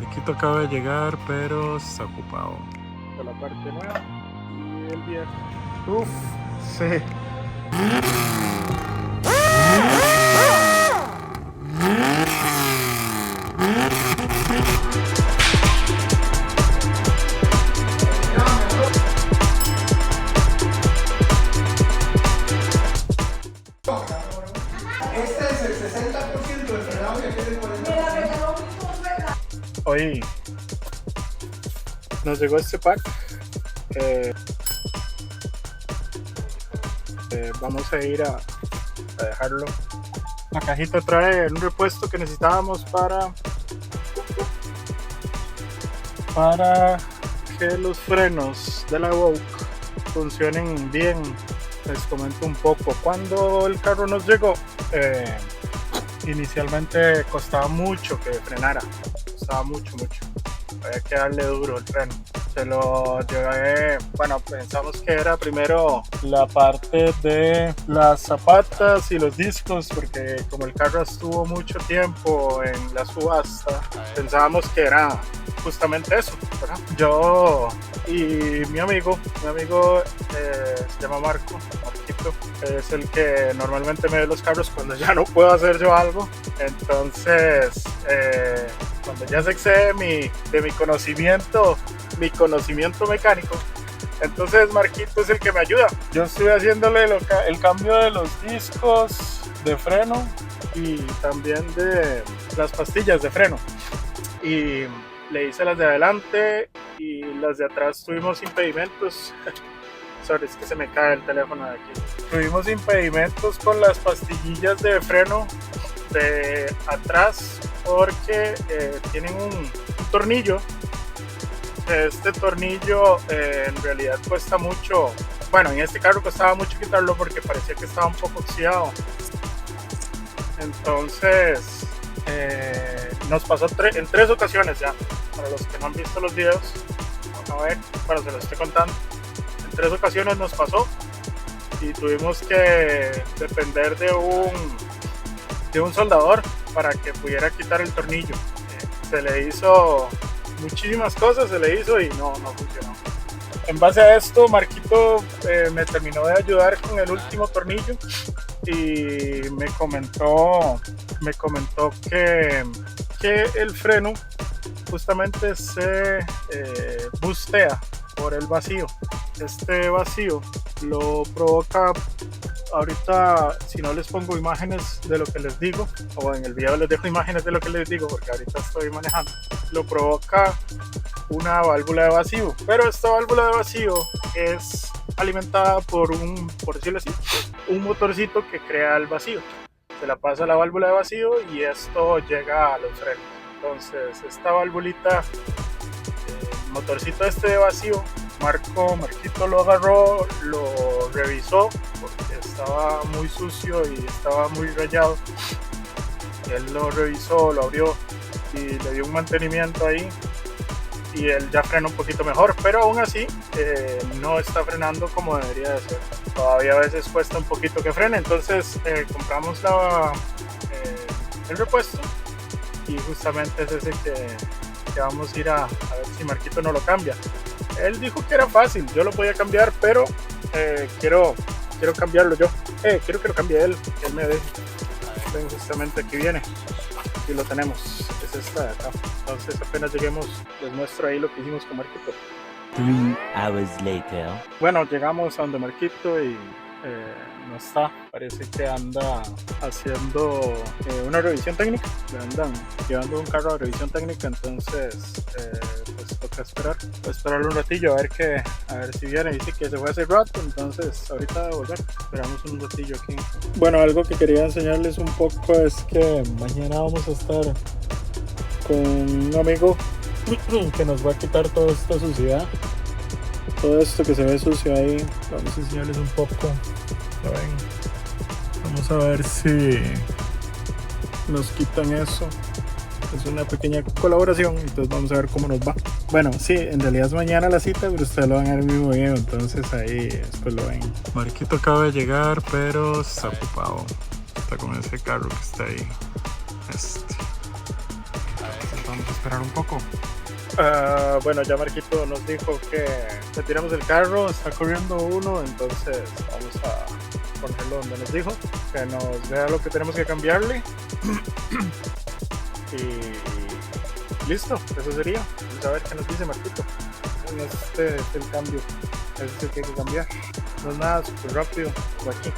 Marquito acaba de llegar, pero está ocupado. De la parte nueva y el viejo. Uf, sí. Este es el 60% del frenado que tiene 40%. Hoy nos llegó este pack. Vamos a ir a dejarlo. La cajita trae un repuesto que necesitábamos para que los frenos de la Evoque funcionen bien. Les comento un poco. Cuando el carro nos llegó, inicialmente costaba mucho que frenara. Costaba mucho. Había que darle duro el freno. Se lo llevé, bueno, pensamos que era primero la parte de las zapatas y los discos, porque como el carro estuvo mucho tiempo en la subasta, pensábamos que era justamente eso, ¿verdad? Yo y mi amigo se llama Marquito, es el que normalmente me ve los carros cuando ya no puedo hacer yo algo. Entonces, cuando ya se excede de mi conocimiento mecánico, entonces Marquito es el que me ayuda. Yo estuve haciéndole el cambio de los discos de freno y también de las pastillas de freno, y le hice las de adelante y las de atrás. Tuvimos impedimentos. Sorry, es que se me cae el teléfono de aquí. Tuvimos impedimentos con las pastillillas de freno de atrás porque tienen un tornillo. Este tornillo en realidad cuesta mucho. Bueno, en este carro costaba mucho quitarlo porque parecía que estaba un poco oxidado. Entonces nos pasó en 3 ocasiones ya. Para los que no han visto los videos, vamos a ver, bueno, se los estoy contando. En 3 ocasiones nos pasó y tuvimos que depender de un soldador para que pudiera quitar el tornillo. Se le hizo muchísimas cosas, y no funcionó. En base a esto, Marquito me terminó de ayudar con el último tornillo y me comentó que el freno justamente se bustea por el vacío. Este vacío lo provoca. Ahorita, si no les pongo imágenes de lo que les digo, o en el video les dejo imágenes de lo que les digo, porque ahorita estoy manejando, lo provoca una válvula de vacío. Pero esta válvula de vacío es alimentada por decirlo así, un motorcito que crea el vacío. Se la pasa a la válvula de vacío y esto llega a los frenos. Entonces, esta valvulita, el motorcito este de vacío, Marquito lo agarró, lo revisó porque estaba muy sucio y estaba muy rayado. Él lo revisó, lo abrió y le dio un mantenimiento ahí y él ya frena un poquito mejor, pero aún así no está frenando como debería de ser. Todavía a veces cuesta un poquito que frene. Entonces compramos el repuesto y justamente es ese que vamos a ir a ver si Marquito no lo cambia. Él dijo que era fácil, yo lo podía cambiar, pero quiero cambiarlo yo. Quiero que lo cambie él, que él me deje. Ven, justamente aquí viene, aquí lo tenemos, es esta de acá. Entonces apenas lleguemos les muestro ahí lo que hicimos con Marquito. 3 hours later. Bueno, llegamos a donde Marquito y no está, parece que anda haciendo una revisión técnica, le andan llevando un carro a revisión técnica. Entonces pues toca esperarlo un ratillo a ver si viene. Dice que se fue hace rato, entonces ahorita volver, esperamos un ratillo aquí. Bueno, algo que quería enseñarles un poco es que mañana vamos a estar con un amigo que nos va a quitar toda esta suciedad, todo esto que se ve sucio ahí. Vamos a enseñarles un poco. Vamos a ver si nos quitan eso. Es una pequeña colaboración, entonces vamos a ver cómo nos va. Bueno, sí, en realidad es mañana la cita, pero ustedes lo van a ver en el mismo video, entonces ahí después lo ven. Marquito acaba de llegar, pero está ocupado. Está con ese carro que está ahí. Entonces vamos a esperar esperar un poco. Bueno, ya Marquito nos dijo que retiramos el carro, está corriendo uno, entonces vamos a ponerlo donde nos dijo, que nos vea lo que tenemos que cambiarle. Y listo, eso sería. Vamos a ver qué nos dice Marquito. Este es el cambio, este es el que hay que cambiar. No es nada súper rápido por aquí.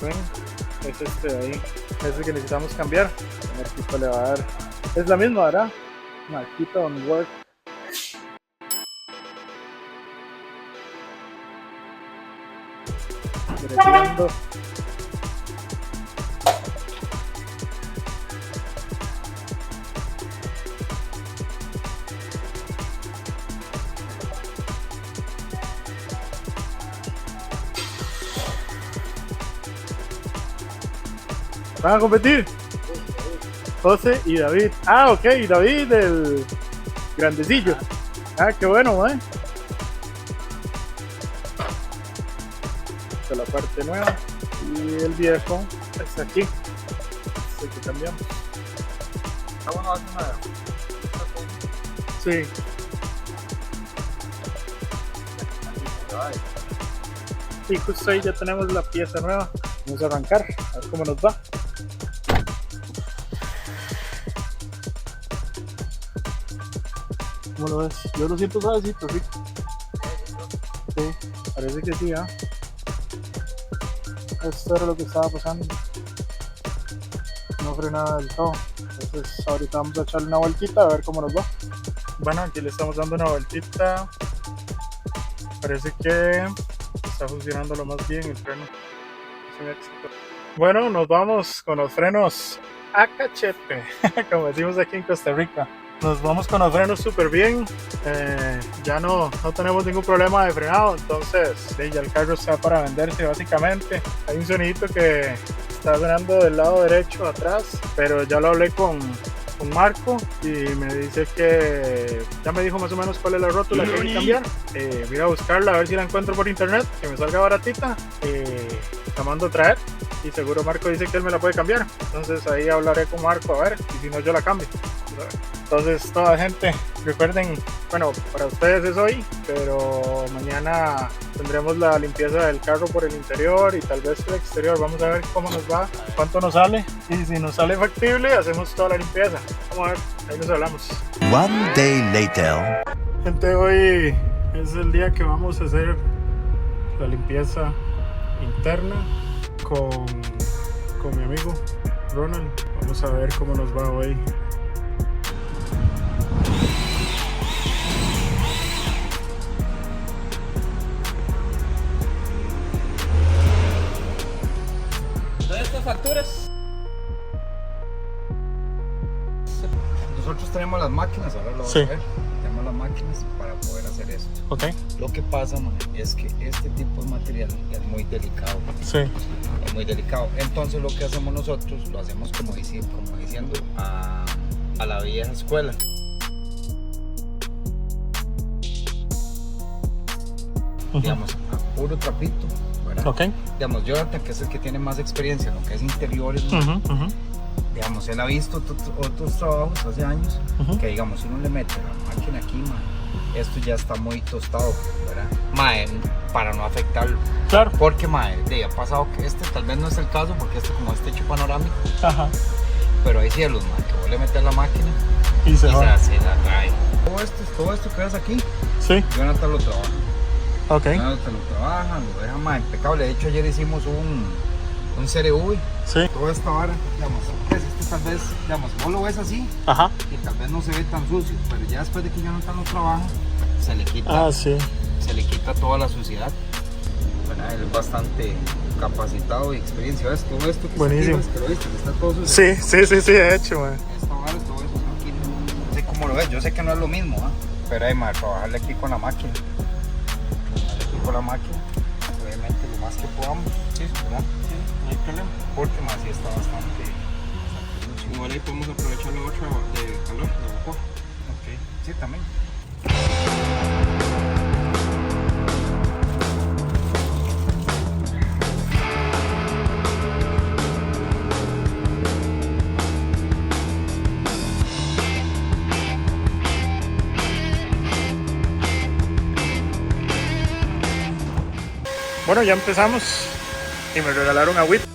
Ven, es este de ahí, es el que necesitamos cambiar. Marquito le va a dar, es la misma, ¿verdad? Marquito on work. Retirando. ¿Van a competir? José y David. Ah, ok, David, el grandecillo. Ah, qué bueno, ¿eh? Esta es la parte nueva. Y el viejo está aquí. Es el que cambiamos. Sí. Y justo ahí ya tenemos la pieza nueva. Vamos a arrancar, a ver cómo nos va. ¿Cómo lo ves? Yo lo siento suavecito, sí. Sí, parece que sí, ¿ah? Esto era lo que estaba pasando. No frenaba del todo. Entonces ahorita vamos a echarle una vueltita a ver cómo nos va. Bueno, aquí le estamos dando una vueltita. Parece que está funcionando lo más bien el freno. Es un éxito. Bueno, nos vamos con los frenos a cachete, como decimos aquí en Costa Rica. Nos vamos con los frenos súper bien. Ya no tenemos ningún problema de frenado, entonces ya el carro está para venderse básicamente. Hay un sonidito que está sonando del lado derecho atrás, pero ya lo hablé con Marco y me dice que ya me dijo más o menos cuál es la rótula que hay que cambiar. Voy a buscarla a ver si la encuentro por internet, que me salga baratita. La mando a traer y seguro Marco dice que él me la puede cambiar, entonces ahí hablaré con Marco a ver, y si no yo la cambio. Entonces toda gente, recuerden, bueno, para ustedes es hoy, pero mañana tendremos la limpieza del carro por el interior y tal vez el exterior. Vamos a ver cómo nos va, cuánto nos sale, y si nos sale factible hacemos toda la limpieza. Vamos a ver, ahí nos hablamos. One day later. Gente, hoy es el día que vamos a hacer la limpieza interna con mi amigo Ronald. Vamos a ver cómo nos va hoy. Todas estas facturas. Nosotros tenemos las máquinas, ahora lo vamos Sí. a ver. Tenemos las máquinas para poder hacer esto. Ok. Lo que pasa, man, es que este tipo de material es muy delicado. Sí. Es muy delicado. Entonces lo que hacemos nosotros, lo hacemos como diciendo a la vieja escuela. Digamos, a puro trapito, ¿verdad? Ok. Digamos, Jonathan, que es el que tiene más experiencia en lo que es interiores, man, digamos, él ha visto otros trabajos hace años, que digamos, si uno le mete la máquina aquí, man, esto ya está muy tostado, ¿verdad? Mae, para no afectarlo. Claro. Porque, mae, ha pasado que tal vez no es el caso, porque como es techo panorámico, Ajá. pero hay cielos, mae, que vos le metes la máquina Y se va. se la trae. Todo esto que ves aquí, Sí. Jonathan lo trabaja. Ok. Jonathan lo trabaja, lo deja, mae, impecable. De hecho, ayer hicimos un CRV. Sí. Toda esta vara, digamos, pues tal vez, digamos, vos lo ves así Ajá. y tal vez no se ve tan sucio, pero ya después de que Jonathan lo trabaja, se le quita, Sí. se le quita toda la suciedad. Bueno, él es bastante capacitado y experiencia. ¿Ves todo esto que Buenísimo. está aquí? ¿Ves que lo viste? Que está todo sucio. Sí, de hecho, man. Esta vara, todo eso se lo quita. No sé cómo lo ves, yo sé que no es lo mismo, ¿ah? Pero hay más, trabajarle aquí con la máquina. Trabajarle aquí con la máquina, obviamente lo más que podamos, Sí, ¿verdad? sí, no hay problema. Porque más sí está bastante sucio. Igual ahí podemos aprovechar lo otro de calor, de vapor. Ok, sí, también. Bueno, ya empezamos y me regalaron agüita.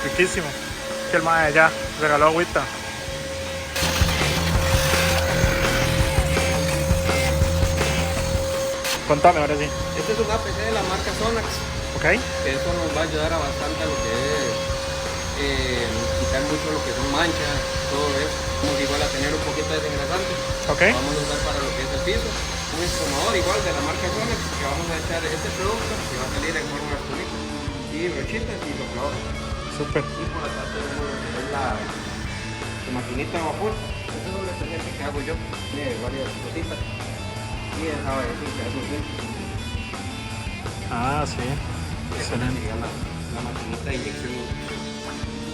Riquísimo. Que el mae ya regaló agüita. Contame ahora sí. Este es un APC de la marca Sonax. Ok. Que eso nos va a ayudar a bastante a lo que es quitar mucho lo que son manchas, todo eso. Vamos igual a tener un poquito de desengrasante. Ok. Lo vamos a usar para lo que es el piso. Un esfumador igual de la marca Sonax que vamos a echar este producto que va a salir en forma de tulitas y brochitas y sopladores. Súper. Y por atrás tenemos lo que es la maquinita de vapor. Eso es lo especial que hago yo. Tiene varias cositas. Y dejaba decir que hago bien. Ah, sí. Excelente. Sería la maquinita de inyección.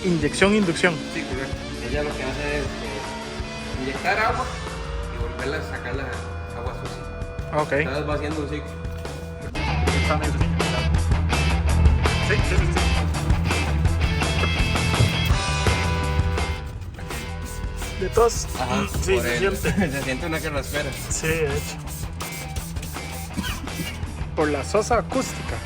Inyección, inducción. Sí, correcto. Ella lo que hace es inyectar agua y volverla a sacar la agua sucia. Ok. Entonces va haciendo un ciclo. Sí, sí, sí, sí. De tos. Ajá. Sí, por se el- siente. Se siente una carraspera. Sí, de hecho. Por la sosa acústica.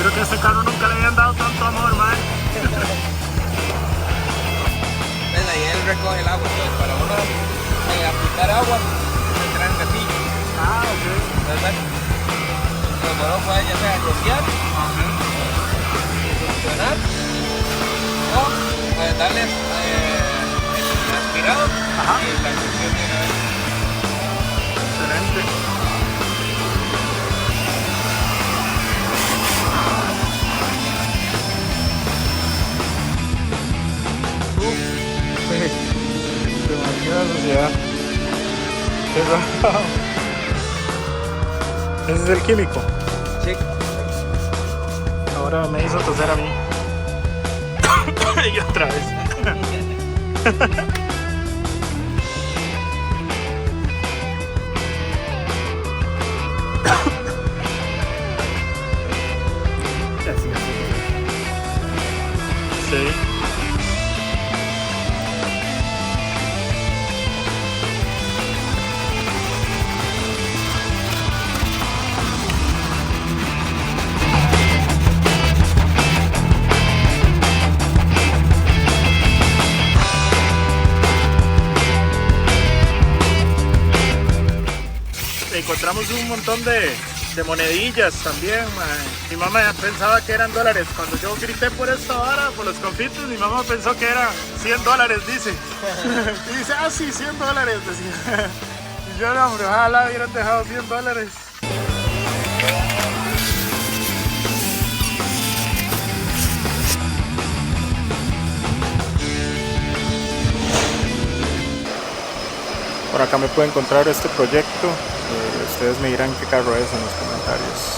Creo que a este carro nunca le habían dado tanto amor, man. ¿Ves? Ahí él recoge el agua. Entonces, para uno aplicar agua, se trae el cepillo. Ah, ok. Entonces, ¿ves? Entonces, uno puede ya sea limpiar, funcionar, o puede darle el aspirado y la succión de una vez. Excelente. Sí. Demasiada suciedad. Qué raro. Ese es el químico. Sí. Ahora me hizo toser a mí. Y otra vez. Sí. Encontramos un montón de monedillas también, mae. Mi mamá pensaba que eran dólares. Cuando yo grité por esta vara, por los confites, mi mamá pensó que eran $100, dice. Y dice, ah, sí, $100, decía. Y yo, no, hombre, ojalá hubieran dejado $100. Por acá me puede encontrar este proyecto. Ustedes me dirán qué carro es en los comentarios.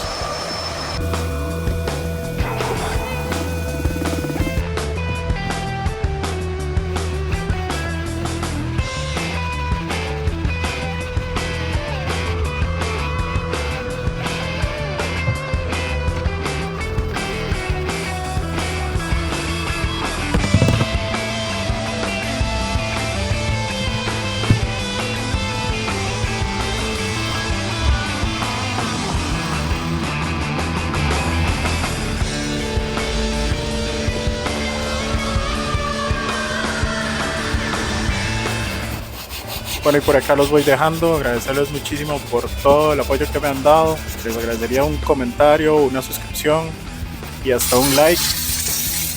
Bueno, y por acá los voy dejando. Agradecerles muchísimo por todo el apoyo que me han dado. Les agradecería un comentario, una suscripción y hasta un like.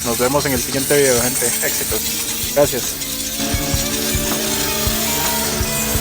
Nos vemos en el siguiente video, gente. Éxitos. Gracias.